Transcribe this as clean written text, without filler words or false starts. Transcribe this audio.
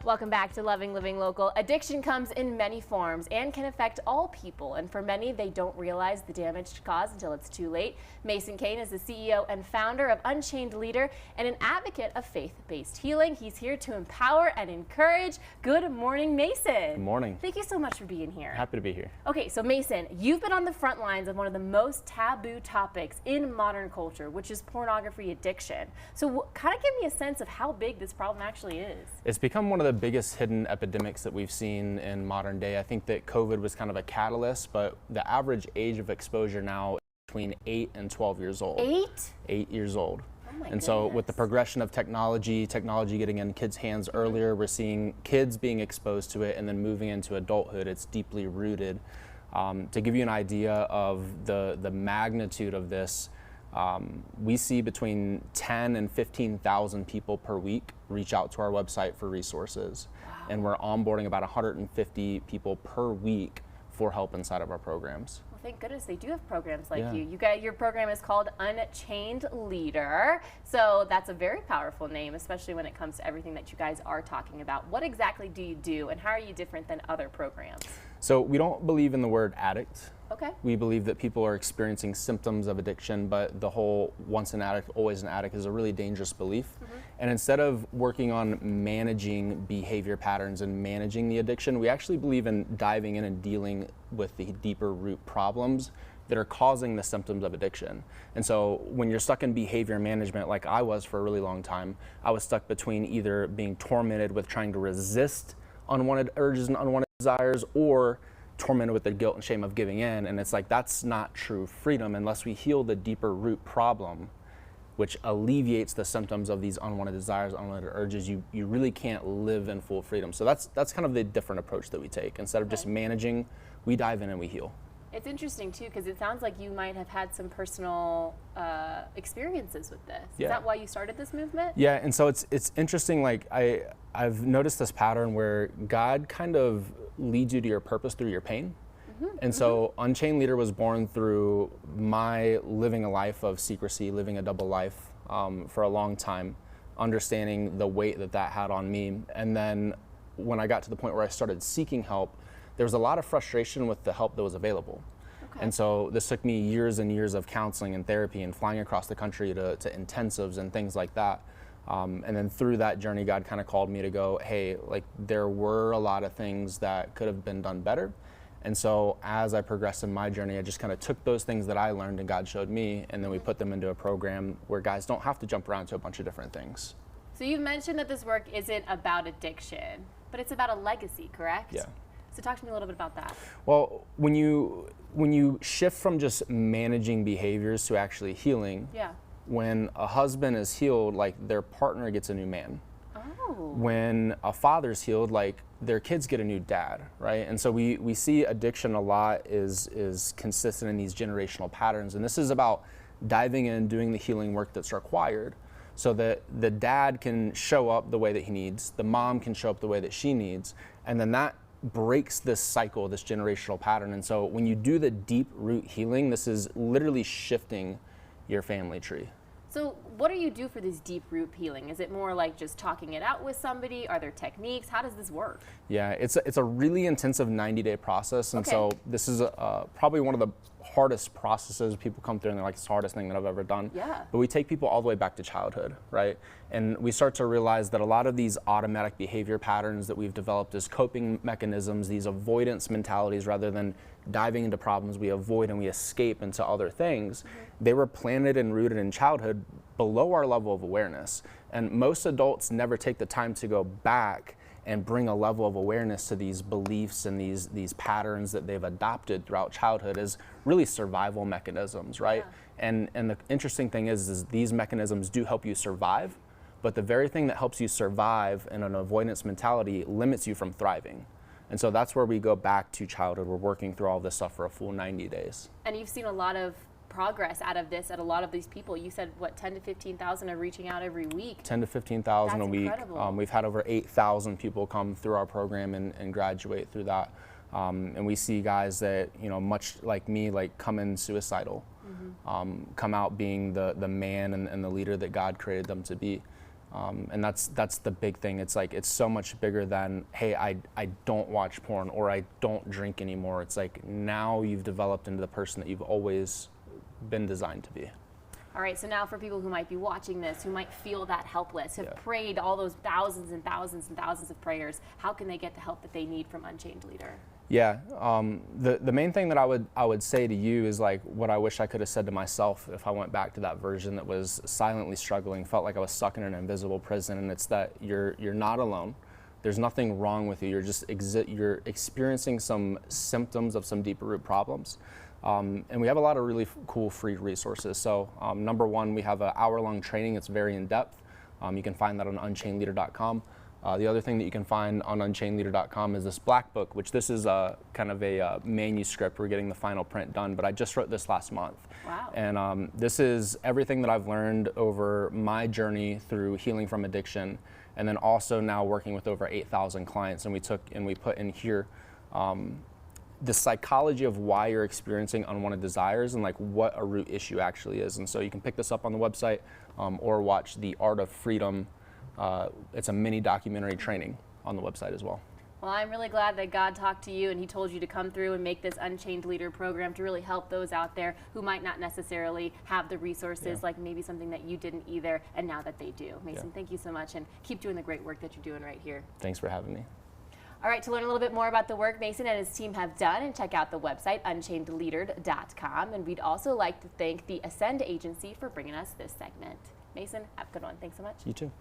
Welcome back to Loving Living Local. Addiction comes in many forms and can affect all people, and for many, they don't realize the damage caused until it's too late. Mason Cain is the CEO and founder of Unchained Leader and an advocate of faith-based healing. He's here to empower and encourage. Good morning, Mason. Good morning. Thank you so much for being here. Happy to be here. Okay, so Mason, you've been on the front lines of one of the most taboo topics in modern culture, which is pornography addiction. So kind of give me a sense of how big this problem actually is. It's become one of the biggest hidden epidemics that we've seen in modern day. I think that COVID was kind of a catalyst, but the average age of exposure now is between 8 and 12 years old. 8? 8 years old. Oh and so with the progression of technology getting in kids' hands earlier, we're seeing kids being exposed to it and then moving into adulthood. It's deeply rooted. To give you an idea of the magnitude of this, we see between 10 and 15,000 people per week reach out to our website for resources. Wow. And we're onboarding about 150 people per week for help inside of our programs. Well, thank goodness they do have programs like Yeah. you. Your program is called Unchained Leader. So that's a very powerful name, especially when it comes to everything that you guys are talking about. What exactly do you do, and how are you different than other programs? So we don't believe in the word addict. Okay. We believe that people are experiencing symptoms of addiction, but the whole once an addict, always an addict is a really dangerous belief. And instead of working on managing behavior patterns and managing the addiction, we actually believe in diving in and dealing with the deeper root problems that are causing the symptoms of addiction. And so when you're stuck in behavior management, like I was for a really long time, I was stuck between either being tormented with trying to resist unwanted urges and unwanted desires, or tormented with the guilt and shame of giving in. And it's like, that's not true freedom unless we heal the deeper root problem, which alleviates the symptoms of these unwanted desires, unwanted urges. You really can't live in full freedom. So that's kind of the different approach that we take. Instead of just managing, we dive in and we heal. It's interesting too, because it sounds like you might have had some personal experiences with this. Yeah. Is that why you started this movement? Yeah, and so it's interesting, like I've noticed this pattern where God kind of leads you to your purpose through your pain. And so Unchained Leader was born through my living a life of secrecy, living a double life for a long time, understanding the weight that had on me. And then when I got to the point where I started seeking help, there was a lot of frustration with the help that was available. Okay. And so this took me years and years of counseling and therapy and flying across the country to intensives and things like that. And then through that journey, God kind of called me to go, hey, like there were a lot of things that could have been done better. And so as I progressed in my journey, I just kind of took those things that I learned and God showed me, and then we put them into a program where guys don't have to jump around to a bunch of different things. So you've mentioned that this work isn't about addiction, but it's about a legacy, correct? Yeah. So talk to me a little bit about that. Well, when you shift from just managing behaviors to actually healing, yeah. When a husband is healed, like their partner gets a new man. Oh. When a father's healed, like their kids get a new dad, right? And so we see addiction a lot is consistent in these generational patterns. And this is about diving in, doing the healing work that's required so that the dad can show up the way that he needs, the mom can show up the way that she needs, and then that breaks this cycle, this generational pattern. And so when you do the deep root healing, this is literally shifting your family tree. So what do you do for this deep root healing? Is it more like just talking it out with somebody? Are there techniques? How does this work? Yeah, it's a really intensive 90-day process. And so this is probably one of the hardest processes people come through, and they're like, it's the hardest thing that I've ever done. Yeah. But we take people all the way back to childhood, right? And we start to realize that a lot of these automatic behavior patterns that we've developed as coping mechanisms, these avoidance mentalities, rather than diving into problems, we avoid and we escape into other things. They were planted and rooted in childhood below our level of awareness. And most adults never take the time to go back and bring a level of awareness to these beliefs and these patterns that they've adopted throughout childhood as really survival mechanisms, right? Yeah. And the interesting thing is these mechanisms do help you survive, but the very thing that helps you survive in an avoidance mentality limits you from thriving. And so that's where we go back to childhood. We're working through all this stuff for a full 90 days. And you've seen a lot of progress out of this at a lot of these people. You said, what, 10 to 15,000 are reaching out every week? 10 to 15,000 a week. Incredible. We've had over 8,000 people come through our program and graduate through that. And we see guys that, much like me, like come in suicidal, come out being the man and the leader that God created them to be. And that's the big thing. It's like, it's so much bigger than, hey, I don't watch porn or I don't drink anymore. It's like, now you've developed into the person that you've always been designed to be. All right, so now for people who might be watching this, who might feel that helpless, have prayed all those thousands and thousands and thousands of prayers, how can they get the help that they need from Unchained Leader? Yeah, the main thing that I would say to you is like what I wish I could have said to myself if I went back to that version that was silently struggling, felt like I was stuck in an invisible prison, and it's that you're not alone. There's nothing wrong with you. You're just you're experiencing some symptoms of some deeper root problems. And we have a lot of really cool free resources. So number one, we have an hour-long training. It's very in-depth. You can find that on unchainedleader.com. The other thing that you can find on unchainedleader.com is this black book, which this is kind of a manuscript. We're getting the final print done, but I just wrote this last month. Wow. And this is everything that I've learned over my journey through healing from addiction, and then also now working with over 8,000 clients. And we put in here the psychology of why you're experiencing unwanted desires and like what a root issue actually is. And so you can pick this up on the website or watch The Art of Freedom. It's a mini documentary training on the website as well. Well, I'm really glad that God talked to you and he told you to come through and make this Unchained Leader program to really help those out there who might not necessarily have the resources, like maybe something that you didn't either, and now that they do. Mason, thank you so much, and keep doing the great work that you're doing right here. Thanks for having me. All right, to learn a little bit more about the work Mason and his team have done, and check out the website, unchainedleader.com. And we'd also like to thank the Ascend Agency for bringing us this segment. Mason, have a good one. Thanks so much. You too.